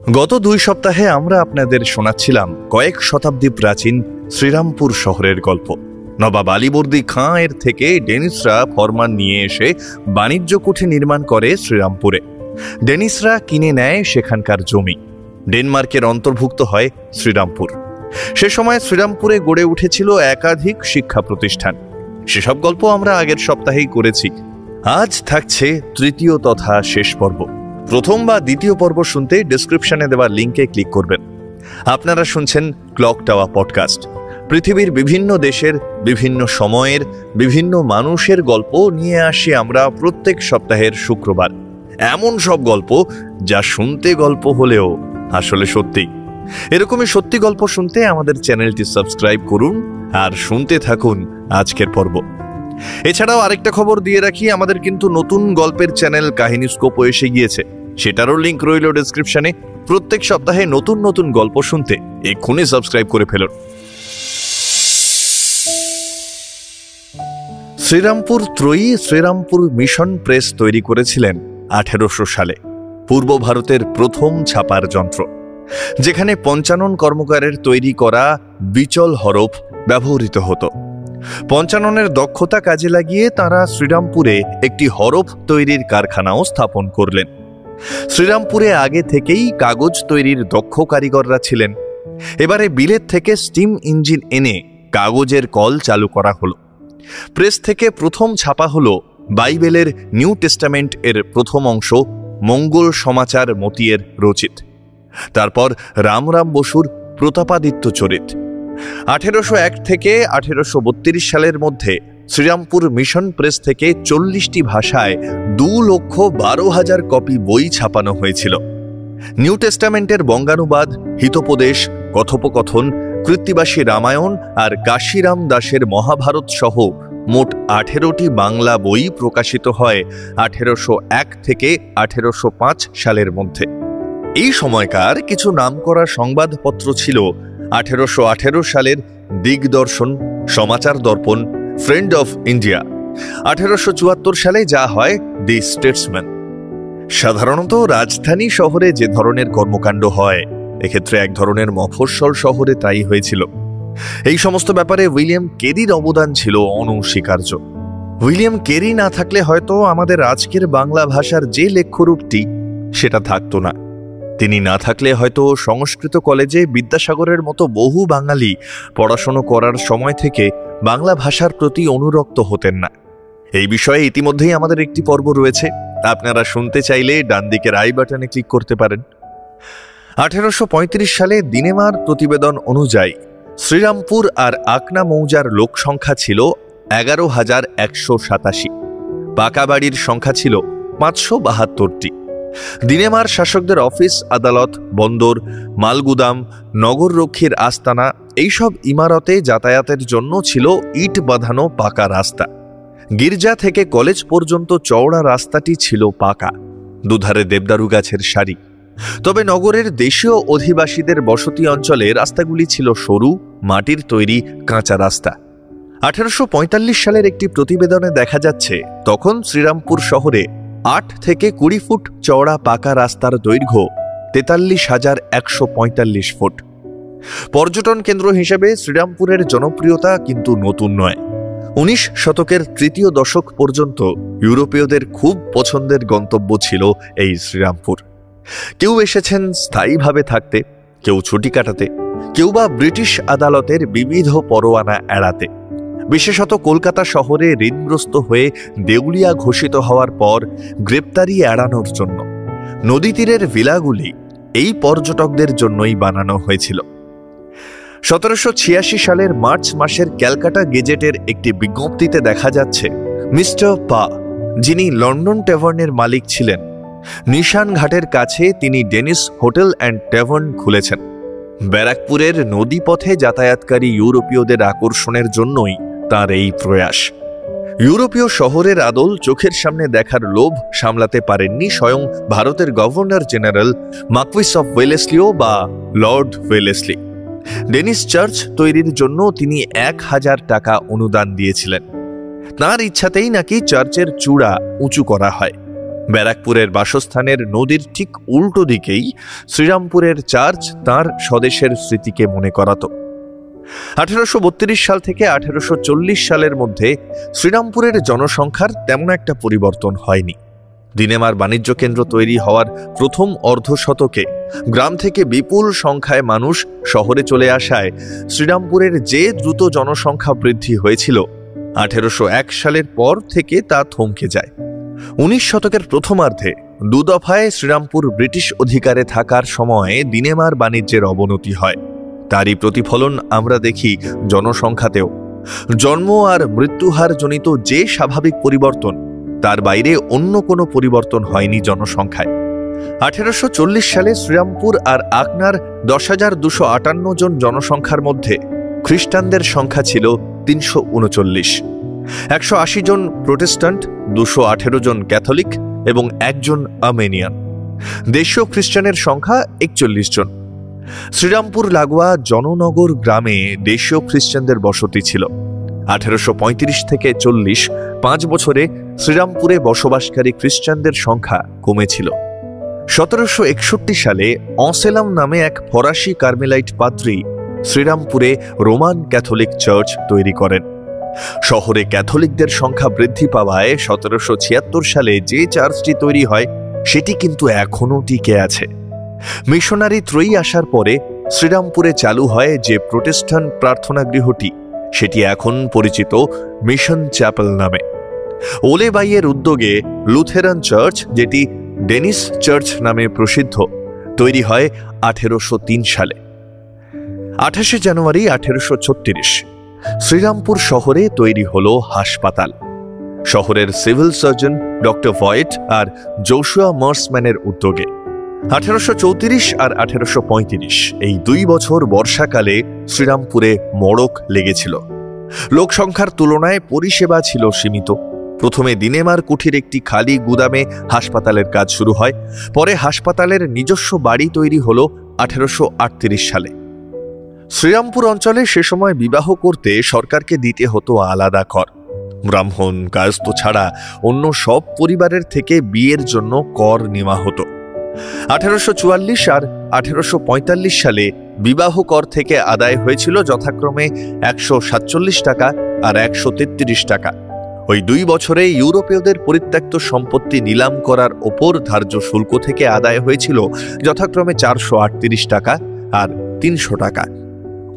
গত 2 সপ্তাহে আমরা আপনাদের শোনাচ্ছিলাম কয়েক শতাব্দী প্রাচীন শ্রীরামপুর শহরের গল্প। নবাব আলীবর্দী খাঁ এর থেকে ডেনিসরা ফরমান নিয়ে এসে বাণিজ্য কুঠি নির্মাণ করে শ্রীরামপুরে। ডেনিসরা কিনে নেয় সেখানকার জমি। ডেনমার্কের অন্তর্ভুক্ত হয় শ্রীরামপুর। সে সময় শ্রীরামপুরে গড়ে উঠেছিল একাধিক শিক্ষা প্রতিষ্ঠান। সেসব গল্প আমরা আগের সপ্তাহেই করেছি। আজ থাকছে তৃতীয় তথা শেষ পর্ব। প্রথম বা দ্বিতীয় পর্ব শুনতে ডেসক্রিপশনে দেওয়া লিঙ্কে ক্লিক করবেন। আপনারা শুনছেন ক্লক টাওয়ার পডকাস্ট। পৃথিবীর বিভিন্ন দেশের বিভিন্ন সময়ের বিভিন্ন মানুষের গল্প নিয়ে আসি আমরা প্রত্যেক সপ্তাহের শুক্রবার। এমন সব গল্প যা শুনতে গল্প হলেও আসলে সত্যি। এরকমই সত্যি গল্প শুনতে আমাদের চ্যানেলটি সাবস্ক্রাইব করুন আর শুনতে থাকুন আজকের পর্ব। এছাড়াও আরেকটা খবর দিয়ে রাখি, আমাদের কিন্তু নতুন গল্পের চ্যানেল কাহিনীস্কোপও এসে গিয়েছে। সেটারও লিঙ্ক রইল ডেসক্রিপশনে। প্রত্যেক সপ্তাহে নতুন নতুন গল্প শুনতে এক্ষুনি সাবস্ক্রাইব করে ফেলুন। শ্রীরামপুর ত্রয়ী শ্রীরামপুর মিশন প্রেস তৈরি করেছিলেন 1800 সালে। পূর্ব ভারতের প্রথম ছাপার যন্ত্র, যেখানে পঞ্চানন কর্মকারের তৈরি করা বিচল হরফ ব্যবহৃত হতো। পঞ্চাননের দক্ষতা কাজে লাগিয়ে তাঁরা শ্রীরামপুরে একটি হরফ তৈরির কারখানাও স্থাপন করলেন। শ্রীরামপুরে আগে থেকেই কাগজ তৈরির দক্ষ কারিগররা ছিলেন। এবারে বিলেত থেকে স্টিম ইঞ্জিন এনে কাগজের কল চালু করা হলো। প্রেস থেকে প্রথম ছাপা হলো বাইবেলের নিউ টেস্টামেন্ট এর প্রথম অংশ মঙ্গল সমাচার মতিয়ের রচিত। তারপর রামরাম বসুর প্রতাপাদিত্য চরিত। 1801 থেকে 1832 সালের মধ্যে শ্রীরামপুর মিশন প্রেস থেকে 40টি ভাষায় 2,12,000 কপি বই ছাপানো হয়েছিল। নিউ টেস্টামেন্টের বঙ্গানুবাদ, হিতোপদেশ, কথোপকথন, কৃত্তিবাসী রামায়ণ আর কাশিরাম দাসের মহাভারত সহ মোট 18টি বাংলা বই প্রকাশিত হয় 1801 থেকে 1805 সালের মধ্যে। এই সময়কার কিছু নামকরা সংবাদপত্র ছিল 1818 সালের দিগদর্শন, সমাচার দর্পণ, ফ্রেন্ড অফ ইন্ডিয়া। 1874 সালে যা হয় দি স্টেটসম্যান। সাধারণত রাজধানী শহরে যে ধরনের কর্মকাণ্ড হয়, এক্ষেত্রে এক ধরনের মফস্বল শহরে তাই হয়েছিল। এই সমস্ত ব্যাপারে উইলিয়াম কেরির অবদান ছিল অনস্বীকার্য। উইলিয়াম কেরি না থাকলে হয়তো আমাদের আজকের বাংলা ভাষার যে লেখ্যরূপটি সেটা থাকতো না। তিনি না থাকলে হয়তো সংস্কৃত কলেজে বিদ্যাসাগরের মতো বহু বাঙালি পড়াশোনা করার সময় থেকে বাংলা ভাষার প্রতি অনুরক্ত হতেন না। এই বিষয়ে ইতিমধ্যেই আমাদের একটি পর্ব রয়েছে। আপনারা শুনতে চাইলে ডান দিকের আই বাটনে ক্লিক করতে পারেন। 1835 সালে দিনেমার প্রতিবেদন অনুযায়ী শ্রীরামপুর আর আকনা মৌজার লোক সংখ্যা ছিল 11,187। পাকা বাড়ির সংখ্যা ছিল 572টি। দিনেমার শাসকদের অফিস, আদালত, বন্দর, মালগুদাম, নগররক্ষীর আস্তানা এইসব ইমারতে যাতায়াতের জন্য ছিল ইট বাঁধানো পাকা রাস্তা। গির্জা থেকে কলেজ পর্যন্ত চওড়া রাস্তাটি ছিল পাকা, দুধারে দেবদারু গাছের সারি। তবে নগরের দেশীয় অধিবাসীদের বসতি অঞ্চলে রাস্তাগুলি ছিল সরু, মাটির তৈরি কাঁচা রাস্তা। 1845 সালের একটি প্রতিবেদনে দেখা যাচ্ছে, তখন শ্রীরামপুর শহরে 8 থেকে 20 ফুট চওড়া পাকা রাস্তার দৈর্ঘ্য 43,145 ফুট। পর্যটন কেন্দ্র হিসেবে শ্রীরামপুরের জনপ্রিয়তা কিন্তু নতুন নয়। 19 শতকের তৃতীয় দশক পর্যন্ত ইউরোপীয়দের খুব পছন্দের গন্তব্য ছিল এই শ্রীরামপুর। কেউ এসেছেন স্থায়ীভাবে থাকতে, কেউ ছুটি কাটাতে, কেউ বা ব্রিটিশ আদালতের বিবিধ পরোয়ানা এড়াতে। বিশেষত কলকাতা শহরে ঋণগ্রস্ত হয়ে দেউলিয়া ঘোষিত হওয়ার পর গ্রেপ্তারি এড়ানোর জন্য নদী তীরের ভিলাগুলি এই পর্যটকদের জন্যই বানানো হয়েছিল। 1786 সালের মার্চ মাসের ক্যালকাটা গেজেটের একটি বিজ্ঞপ্তিতে দেখা যাচ্ছে, মিস্টার পা, যিনি লন্ডন ট্যাভার্নের মালিক ছিলেন, নিশান ঘাটের কাছে তিনি ডেনিস হোটেল অ্যান্ড ট্যাভার্ন খুলেছেন। ব্যারাকপুরের নদীপথে যাতায়াতকারী ইউরোপীয়দের আকর্ষণের জন্যই তার এই প্রয়াস। ইউরোপীয় শহরের আদল চোখের সামনে দেখার লোভ সামলাতে পারেননি স্বয়ং ভারতের গভর্নর জেনারেল মার্কুইস অফ ওয়েলেসলিও বা লর্ড ওয়েলেসলি। ডেনিস চার্চ তৈরির জন্য তিনি 1,000 টাকা অনুদান দিয়েছিলেন। তাঁর ইচ্ছাতেই নাকি চার্চের চূড়া উঁচু করা হয়। ব্যারাকপুরের বাসস্থানের নদীর ঠিক উল্টো দিকেই শ্রীরামপুরের চার্চ তাঁর স্বদেশের স্মৃতিকে মনে করাত। 1832 সাল থেকে 1840 সালের মধ্যে শ্রীরামপুরের জনসংখ্যার তেমন একটা পরিবর্তন হয়নি। দিনেমার বাণিজ্য কেন্দ্র তৈরি হওয়ার প্রথম অর্ধশতকে গ্রাম থেকে বিপুল সংখ্যায় মানুষ শহরে চলে আসায় শ্রীরামপুরের যে দ্রুত জনসংখ্যা বৃদ্ধি হয়েছিল 1801 সালের পর থেকে তা থমকে যায়। 19 শতকের প্রথমার্ধে দুদফায় শ্রীরামপুর ব্রিটিশ অধিকারে থাকার সময়ে দিনেমার বাণিজ্যের অবনতি হয়। তারই প্রতিফলন আমরা দেখি জনসংখ্যাতেও। জন্ম আর মৃত্যুহার জনিত যে স্বাভাবিক পরিবর্তন, তার বাইরে অন্য কোনো পরিবর্তন হয়নি জনসংখ্যায়। 1840 সালে শ্রীরামপুর আর আকনার 10,258 জন জনসংখ্যার মধ্যে খ্রিস্টানদের সংখ্যা ছিল 339, 180 জন প্রোটেস্ট্যান্ট, 218 জন ক্যাথলিক এবং 1 জন আর্মেনিয়ান। দেশীয় খ্রিস্টানের সংখ্যা 41 জন। শ্রীরামপুর লাগোয়া জননগর গ্রামে দেশীয় খ্রিস্টানদের বসতি ছিল। 1835 থেকে 40, 5 বছরে শ্রীরামপুরে বসবাসকারী খ্রিস্টানদের সংখ্যা কমেছিল। 1761 সালে অসেলাম নামে এক ফরাসি কার্মেলাইট পাদ্রী শ্রীরামপুরে রোমান ক্যাথলিক চার্চ তৈরি করেন। শহরে ক্যাথলিকদের সংখ্যা বৃদ্ধি পাওয়ায় 1776 সালে যে চার্চটি তৈরি হয় সেটি কিন্তু এখনও টিকে আছে। মিশনারি ত্রয়ী আসার পরে শ্রীরামপুরে চালু হয় যে প্রোটেস্ট্যান্ট প্রার্থনা গৃহটি, সেটি এখন পরিচিত মিশন চ্যাপেল নামে। ওলে বাইয়ের উদ্যোগে লুথেরান চার্চ, যেটি ডেনিস চার্চ নামে প্রসিদ্ধ, তৈরি হয় 1803 সালে। 28 জানুয়ারি 1836 শ্রীরামপুর শহরে তৈরি হল হাসপাতাল। শহরের সিভিল সার্জন ডক্টর ভয়েট আর জোশুয়া মার্সম্যানের উদ্যোগে। 1834 আর 1835 এই 2 বছর বর্ষাকালে শ্রীরামপুরে মড়ক লেগেছিল। লোকসংখ্যার তুলনায় পরিষেবা ছিল সীমিত। প্রথমে দিনেমার কুঠির একটি খালি গুদামে হাসপাতালের কাজ শুরু হয়। পরে হাসপাতালের নিজস্ব বাড়ি তৈরি হল 1838 সালে। শ্রীরামপুর অঞ্চলে সে সময় বিবাহ করতে সরকারকে দিতে হতো আলাদা কর। ব্রাহ্মণ, কায়স্থ ছাড়া অন্য সব পরিবারের থেকে বিয়ের জন্য কর নেওয়া হতো। 1844 আর 1845 সালে বিবাহ কর থেকে আদায় হয়েছিল যথাক্রমে 147 টাকা আর 133 টাকা। ওই 2 বছরে ইউরোপীয়দের পরিত্যক্ত সম্পত্তি নিলাম করার ওপর ধার্য শুল্ক থেকে আদায় হয়েছিল যথাক্রমে 438 টাকা আর 300 টাকা।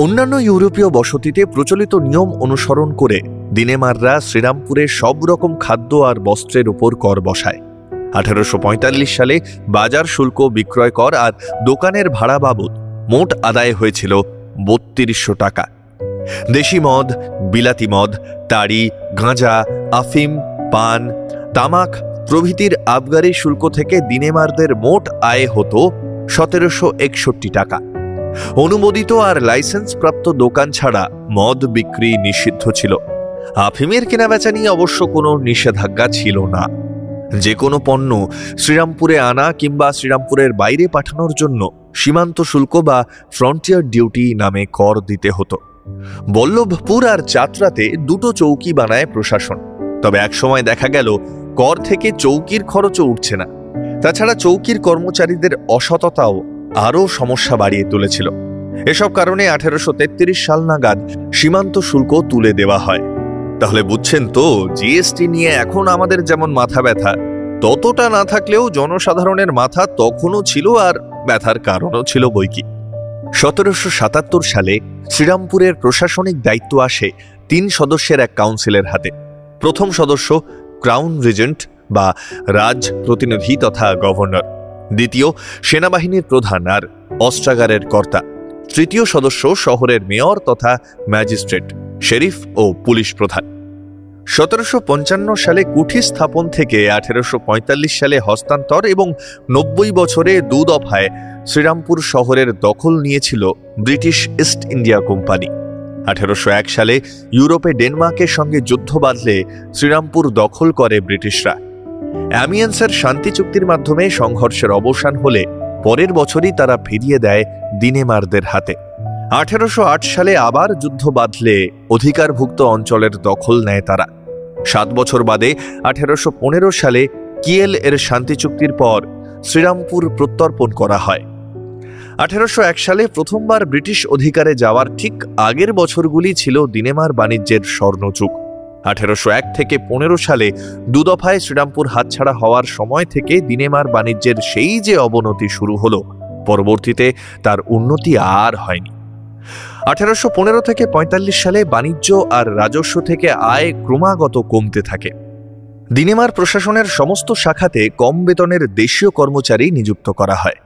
অন্যান্য ইউরোপীয় বসতিতে প্রচলিত নিয়ম অনুসরণ করে দিনেমাররা শ্রীরামপুরে সব রকম খাদ্য আর বস্ত্রের উপর কর বসায়। 1845 সালে বাজার শুল্ক, বিক্রয় কর আর দোকানের ভাড়া বাবদ মোট আদায় হয়েছিল 3200 টাকা। দেশি মদ, বিলাতি মদ, তাড়ি, গাঁজা, আফিম, পান, তামাক প্রভৃতির আবগারি শুল্ক থেকে দিনেমারদের মোট আয় হতো 1761 টাকা। অনুমোদিত আর লাইসেন্স প্রাপ্ত দোকান ছাড়া মদ বিক্রি নিষিদ্ধ ছিল। আফিমের কেনাবেচা নিয়ে অবশ্য কোনো নিষেধাজ্ঞা ছিল না। যে কোনো পণ্য শ্রীরামপুরে আনা কিংবা শ্রীরামপুরের বাইরে পাঠানোর জন্য সীমান্ত শুল্ক বা ফ্রন্টিয়ার ডিউটি নামে কর দিতে হতো। বল্লভপুর আর যাত্রাতে 2টো চৌকি বানায় প্রশাসন। তবে একসময় দেখা গেল কর থেকে চৌকির খরচও উঠছে না। তাছাড়া চৌকির কর্মচারীদের অসততাও আরও সমস্যা বাড়িয়ে তুলেছিল। এসব কারণে 1833 সাল নাগাদ সীমান্ত শুল্ক তুলে দেওয়া হয়। তাহলে বুঝছেন তো, জিএসটি নিয়ে এখন আমাদের যেমন মাথা ব্যথা, ততটা না থাকলেও জনসাধারণের মাথা তখনও ছিল, আর ব্যথার কারণও ছিল বৈকি। 1777 সালে শ্রীরামপুরের প্রশাসনিক দায়িত্ব আসে 3 সদস্যের এক কাউন্সিলের হাতে। প্রথম সদস্য ক্রাউন রিজেন্ট বা রাজ প্রতিনিধি তথা গভর্নর, দ্বিতীয় সেনাবাহিনীর প্রধান আর অস্ত্রাগারের কর্তা, তৃতীয় সদস্য শহরের মেয়র তথা ম্যাজিস্ট্রেট, শেরিফ ও পুলিশ প্রধান। 1755 সালে কুঠি স্থাপন থেকে 1845 সালে হস্তান্তর এবং 90 বছরে 2 দফায় শ্রীরামপুর শহরের দখল নিয়েছিল ব্রিটিশ ইস্ট ইন্ডিয়া কোম্পানি। 1801 সালে ইউরোপে ডেনমার্কের সঙ্গে যুদ্ধ বাঁধলে শ্রীরামপুর দখল করে ব্রিটিশরা। অ্যামিয়েন্সের শান্তি চুক্তির মাধ্যমে সংঘর্ষের অবসান হলে পরের বছরই তারা ফিরিয়ে দেয় দিনেমারদের হাতে। 1808 সালে আবার যুদ্ধ বাঁধলে অধিকারভুক্ত অঞ্চলের দখল নেয় তারা। 7 বছর বাদে 1815 সালে কিয়েল এর শান্তি চুক্তির পর শ্রীরামপুর প্রত্যর্পণ করা হয়। 1801 সালে প্রথমবার ব্রিটিশ অধিকারে যাওয়ার ঠিক আগের বছরগুলি ছিল দিনেমার বাণিজ্যের স্বর্ণযুগ। 1801 থেকে 15 সালে দুদফায় শ্রীরামপুর হাতছাড়া হওয়ার সময় থেকে দিনেমার বাণিজ্যের সেই যে অবনতি শুরু হলো, পরবর্তীতে তার উন্নতি আর হয়নি। 1815 থেকে 45 সালে বাণিজ্য আর রাজস্ব থেকে আয় ক্রমাগত কমতে থাকে। দিনেমার প্রশাসনের সমস্ত শাখাতে কম বেতনের দেশীয় কর্মচারী নিযুক্ত করা হয়।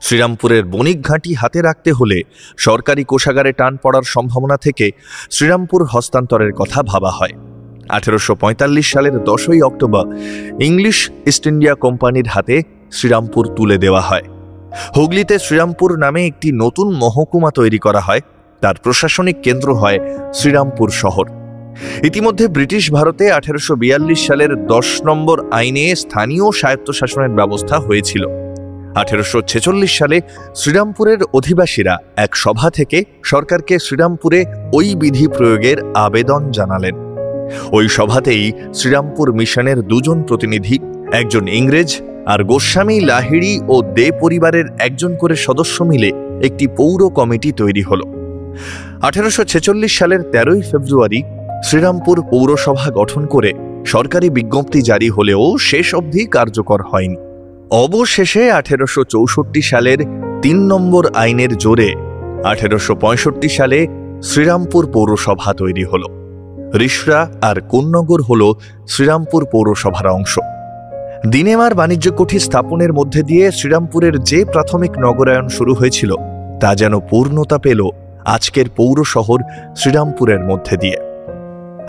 শ্রীরামপুরের বণিক ঘাঁটি হাতে রাখতে হলে সরকারি কোষাগারে টান পড়ার সম্ভাবনা থেকে শ্রীরামপুর হস্তান্তরের কথা ভাবা হয়। 1845 সালের 10ই অক্টোবর ইংলিশ ইস্ট ইন্ডিয়া কোম্পানির হাতে শ্রীরামপুর তুলে দেওয়া হয়। হুগলিতে শ্রীরামপুর নামে একটি নতুন মহকুমা তৈরি করা হয়। তার প্রশাসনিক কেন্দ্র হয় শ্রীরামপুর শহর। ইতিমধ্যে ব্রিটিশ ভারতে 1842 সালের 10 নম্বর আইনে স্থানীয় স্বায়ত্তশাসনের ব্যবস্থা হয়েছিল। 1846 সালে শ্রীরামপুরের অধিবাসীরা এক সভা থেকে সরকারকে শ্রীরামপুরে ওই বিধি প্রয়োগের আবেদন জানালেন। ওই সভাতেই শ্রীরামপুর মিশনের দুজন প্রতিনিধি, একজন ইংরেজ আর গোস্বামী, লাহিড়ী ও দে পরিবারের একজন করে সদস্য মিলে একটি পৌর কমিটি তৈরি হল। 1846 সালের 13ই ফেব্রুয়ারি শ্রীরামপুর পৌরসভা গঠন করে সরকারি বিজ্ঞপ্তি জারি হলেও শেষ অবধি কার্যকর হয়নি। অবশেষে 1864 সালের 3 নম্বর আইনের জোরে 1865 সালে শ্রীরামপুর পৌরসভা তৈরি হল। রিষড়া আর কোন্নগর হল শ্রীরামপুর পৌরসভার অংশ। দিনেমার বাণিজ্য কুঠি স্থাপনের মধ্যে দিয়ে শ্রীরামপুরের যে প্রাথমিক নগরায়ন শুরু হয়েছিল তা যেন পূর্ণতা পেল আজকের পৌর শহর শ্রীরামপুরের মধ্যে দিয়ে।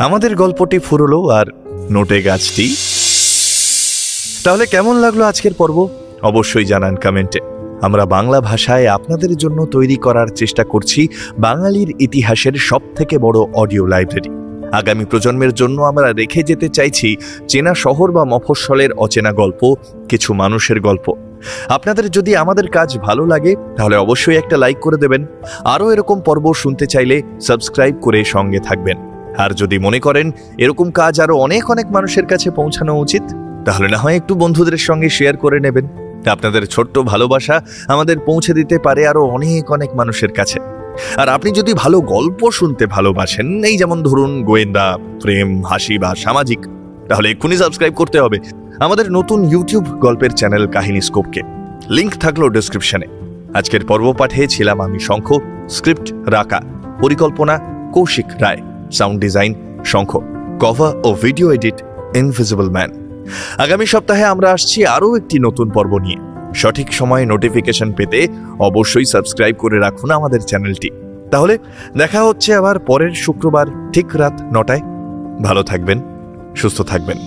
আমাদের গল্পটি ফুরলো আর নোটে গাছটি। তাহলে কেমন লাগলো আজকের পর্ব? অবশ্যই জানান কমেন্টে। আমরা বাংলা ভাষায় আপনাদের জন্য তৈরি করার চেষ্টা করছি বাঙালির ইতিহাসের সবথেকে বড় অডিও লাইব্রেরি। আগামী প্রজন্মের জন্য আমরা রেখে যেতে চাইছি চেনা শহর বা মফস্বলের অচেনা গল্প, কিছু মানুষের গল্প। আপনাদের যদি আমাদের কাজ ভালো লাগে তাহলে অবশ্যই একটা লাইক করে দেবেন। আরও এরকম পর্ব শুনতে চাইলে সাবস্ক্রাইব করে সঙ্গে থাকবেন। আর যদি মনে করেন এরকম কাজ আরো অনেক অনেক মানুষের কাছে পৌঁছানো উচিত, তাহলে না হয় একটু বন্ধুদের সঙ্গে শেয়ার করে নেবেন। আপনাদের ছোট্ট ভালোবাসা আমাদের পৌঁছে দিতে পারে আরো অনেক অনেক মানুষের কাছে। আর আপনি যদি ভালো গল্প শুনতে ভালোবাসেন, এই যেমন ধরুন গোয়েন্দা, প্রেম, হাসি বা সামাজিক, তাহলে এক্ষুনি সাবস্ক্রাইব করতে হবে আমাদের নতুন ইউটিউব গল্পের চ্যানেল কাহিনী স্কোপকে। লিংক থাকলো ডেসক্রিপশনে। আজকের পর্ব পাঠে ছিলাম আমি শঙ্খ, স্ক্রিপ্ট রাকা, পরিকল্পনা কৌশিক রায়, সাউন্ড ডিজাইন শঙ্খ, কভার ও ভিডিও এডিট ইনভিজিবল ম্যান। আগামী সপ্তাহে আমরা আসছি আরও একটি নতুন পর্ব নিয়ে। সঠিক সময়ে নোটিফিকেশন পেতে অবশ্যই সাবস্ক্রাইব করে রাখুন আমাদের চ্যানেলটি। তাহলে দেখা হচ্ছে আবার পরের শুক্রবার ঠিক রাত 9টায়। ভালো থাকবেন, সুস্থ থাকবেন।